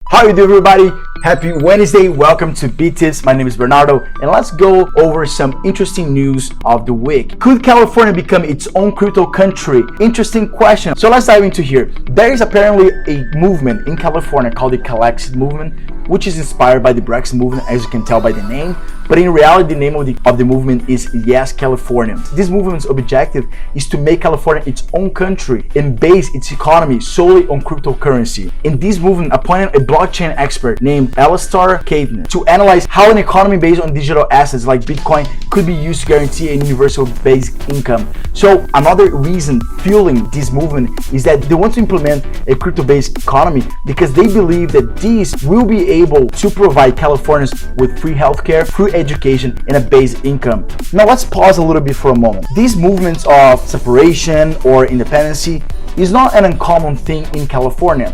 How you doing, everybody? Happy Wednesday. Welcome to B-Tips. My name is Bernardo, and let's go over some interesting news of the week. Could California become its own crypto country? Interesting question. So let's dive into here. There is apparently a movement in California called the Calexit movement, which is inspired by the Brexit movement, as you can tell by the name. But in reality, the name of the movement is Yes California. This movement's objective is to make California its own country and base its economy solely on cryptocurrency. In this movement, appointed a blockchain expert named Alistair Caithness to analyze how an economy based on digital assets like Bitcoin could be used to guarantee a universal basic income. So another reason fueling this movement is that they want to implement a crypto-based economy because they believe that these will be able to provide Californians with free healthcare, free education, and a basic income. Now let's pause a little bit for a moment. These movements of separation or independency is not an uncommon thing in California.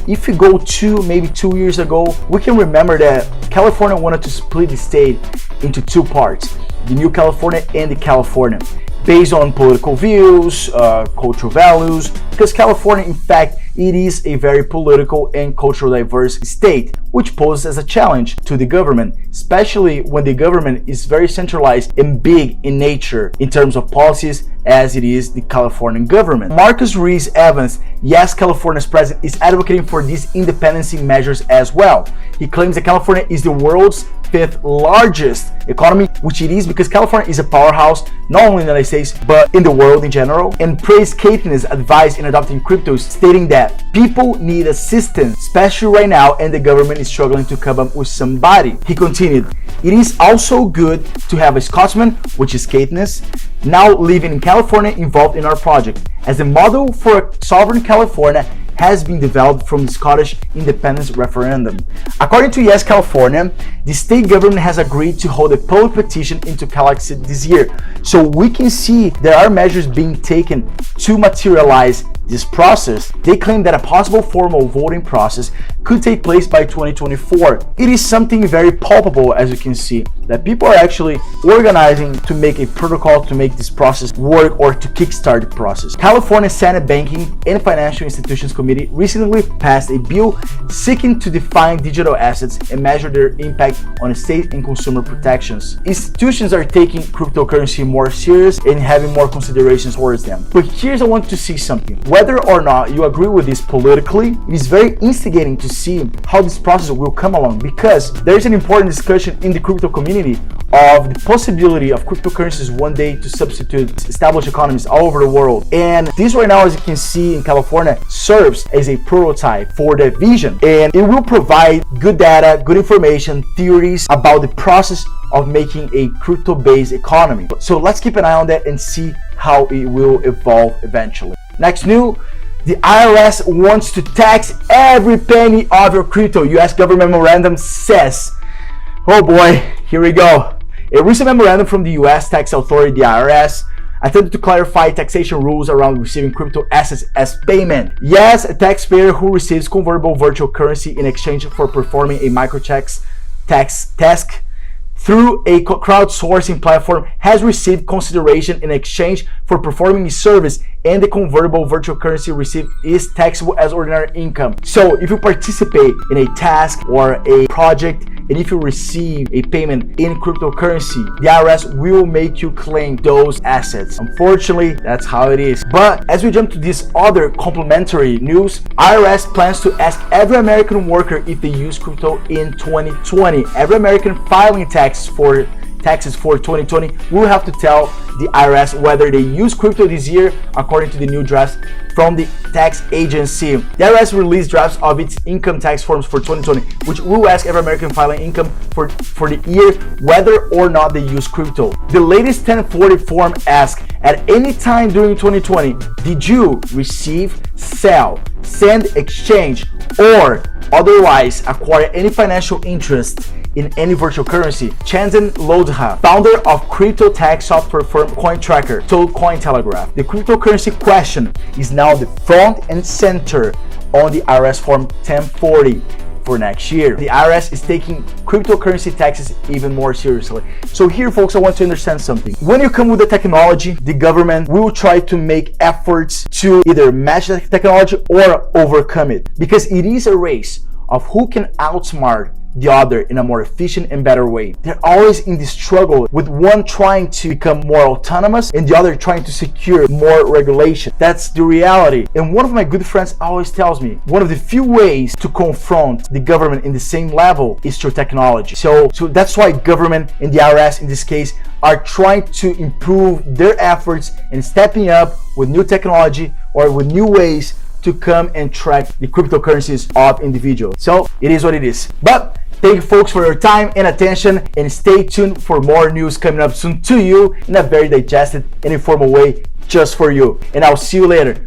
If you go maybe 2 years ago, we can remember that California wanted to split the state into two parts, the New California and the California, based on political views, cultural values, because California, in fact, it is a very political and culturally diverse state, which poses as a challenge to the government, especially when the government is very centralized and big in nature in terms of policies, as it is the Californian government. Marcus Rees-Evans, Yes California's president, is advocating for these independency measures as well. He claims that California is the world's fifth largest economy, which it is because California is a powerhouse not only in the United States but in the world in general, and praised Caithness' advice in adopting cryptos, stating that people need assistance, especially right now, and the government is struggling to come up with somebody. He continued, "It is also good to have a Scotsman, which is Caithness, now living in California involved in our project, as a model for a sovereign California has been developed from the Scottish independence referendum." According to Yes California, the state government has agreed to hold a public petition into Calexit this year. So we can see there are measures being taken to materialize this process. They claim that a possible formal voting process could take place by 2024. It is something very palpable, as you can see, that people are actually organizing to make a protocol to make this process work or to kickstart the process. California Senate Banking and Financial Institutions Committee recently passed a bill seeking to define digital assets and measure their impact on state and consumer protections. Institutions are taking cryptocurrency more serious and having more considerations towards them. But here's I want to see something. Whether or not you agree with this politically, it is very instigating to see how this process will come along, because there's an important discussion in the crypto community of the possibility of cryptocurrencies one day to substitute established economies all over the world. And this right now, as you can see in California, serves as a prototype for that vision. And it will provide good data, good information, theories about the process of making a crypto-based economy. So let's keep an eye on that and see how it will evolve eventually. Next news, the IRS wants to tax every penny of your crypto, US government memorandum says. Oh boy, here we go. A recent memorandum from the US tax authority, the IRS, attempted to clarify taxation rules around receiving crypto assets as payment. Yes, a taxpayer who receives convertible virtual currency in exchange for performing a microtax task through a crowdsourcing platform has received consideration in exchange for performing a service, and the convertible virtual currency received is taxable as ordinary income. So if you participate in a task or a project, and if you receive a payment in cryptocurrency, the IRS will make you claim those assets. Unfortunately, that's how it is. But as we jump to this other complementary news, IRS plans to ask every American worker if they use crypto in 2020. Every American filing taxes for 2020 will have to tell the IRS whether they use crypto this year, according to the new drafts from the tax agency. The IRS released drafts of its income tax forms for 2020, which will ask every American filing income for the year whether or not they use crypto. The latest 1040 form asks, at any time during 2020, did you receive, sell, send, exchange, or otherwise acquire any financial interest in any virtual currency? Chandan Lodha, founder of crypto tax software firm CoinTracker, told Cointelegraph, the cryptocurrency question is now the front and center on the IRS Form 1040 for next year. The IRS is taking cryptocurrency taxes even more seriously. So here, folks, I want to understand something. When you come with the technology, the government will try to make efforts to either match the technology or overcome it, because it is a race of who can outsmart the other in a more efficient and better way. They're always in this struggle, with one trying to become more autonomous and the other trying to secure more regulation. That's the reality. And one of my good friends always tells me, one of the few ways to confront the government in the same level is through technology. So that's why government and the IRS in this case are trying to improve their efforts and stepping up with new technology or with new ways to come and track the cryptocurrencies of individuals. So it is what it is. But thank you folks for your time and attention, and stay tuned for more news coming up soon to you in a very digested and informal way just for you. And I'll see you later.